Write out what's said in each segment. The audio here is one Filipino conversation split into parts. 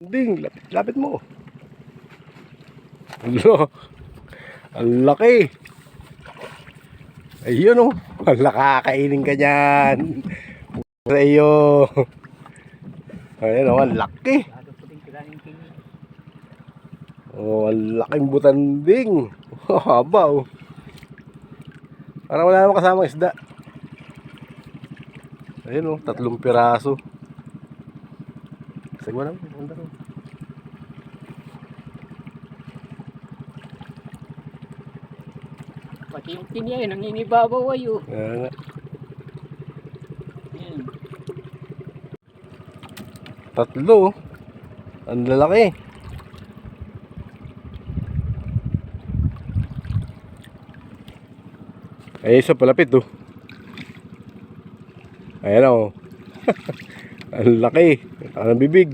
Ding, lapit mo. Hello. Ang laki. Ayun oh. Nakakainin ka dyan. Sa iyo. Ayun oh, ang laki. Oh, ang laking butanding. Haba oh. Parang wala naman kasamang isda. Ayun oh, 3 piraso. Sagwa naman, punta rin. Pati yung pinya yun, nangingibabaw ayo. Ayan nga. Yan. 3 oh. Ang lalaki. Ay, isa palapit oh. Ayan oh. Ang laki. Ang bibig.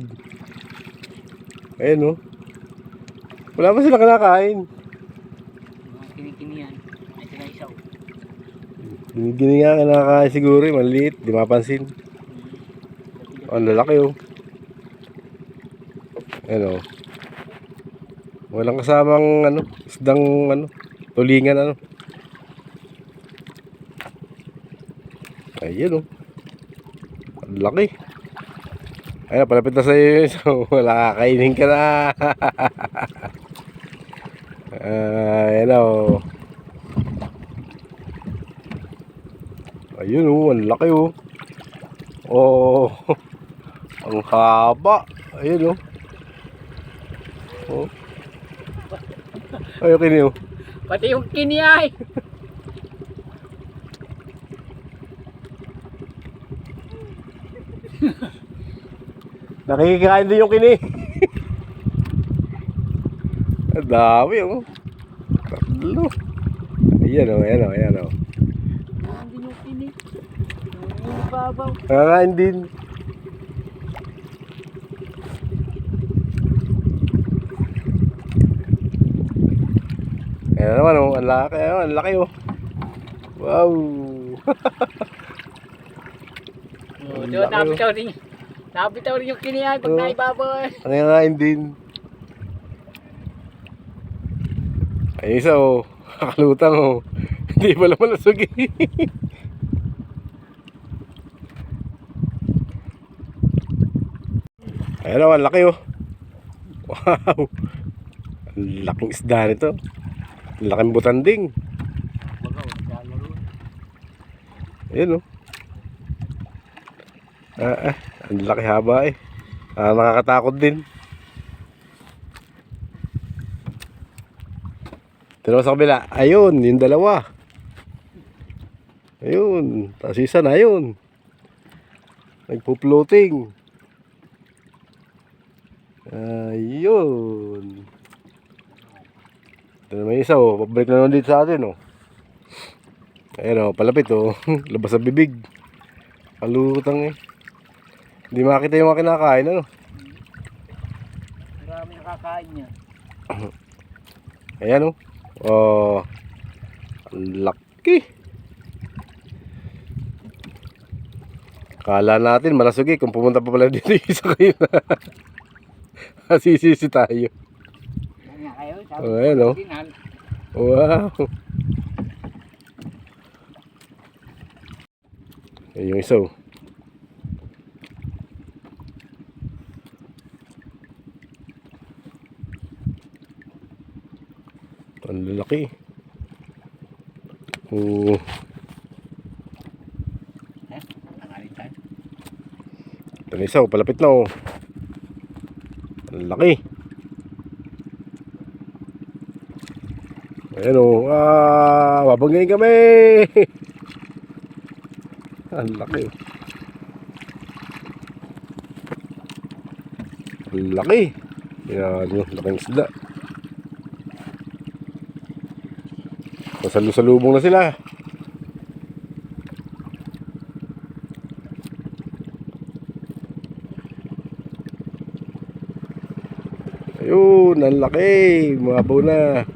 Ayan oh. Wala pa sila kinakain. Mga kinikini yan. Ay sila isaw. Gini nga kinakain siguro. Maliit. Di mapansin. Ang lalaki oh. Ayan oh. Walang kasamang ano, isdang ano, tulingan ano. Ayun oh. Ang laki. Ayun, palapit na sa'yo. So, wala kakainin ka na. Ayun oh. Ayun oh, ang laki oh. Oh. Ang haba. Ayun oh. Oh. Ayun kini oh. Pati yung kini ay. Nakikikain din yung kini. Ang dami oh. 3. Ayan oh, ayan oh, ayan oh. Hindi yung kini. Nangingibabaw. Nakakain din. Ayan naman oh, ang laki oh, ang laki oh. Wow. Oh, diba, nabitaw rin. Nabitaw rin yung kini ay pag Oh. naibabaw. Nakakain din. Ay isa oh, kakalutang oh. Hindi pala malasog eh. Ayan naman, laki oh. Wow. Ang laking isda nito. Ang laking butanding. Ayan oh. Ang laki haba eh. Nakakatakot din. Tino sa kabila. Ayun, yung dalawa. Ayun. Tapos isa na yun. Nagpo-floating. Ayun. Ito naman isa oh. Pabalik na naman dito sa atin oh. Ayun oh, palapit oh. Labas sa bibig. Kalutang eh. Hindi makita yung mga kinakain ano. Marami nakakain niya. Ayan oh. Oh. Ang laki. Kala natin malasog eh kung pumunta pa pala dito yung isa kayo na. Masisisi tayo. Yan nga kayo. Oh, ayan oh. Wow. Ayun yung isa oh. Ang lalaki. Oh. Ito na isa oh, palapit na oh. Ang laki. Ayan oh. Babanggain kami. Ang laki oh. Ang laki. Yan oh, laking isda. Masalusalubong na sila. Ayun, ang laki. Mabaw na.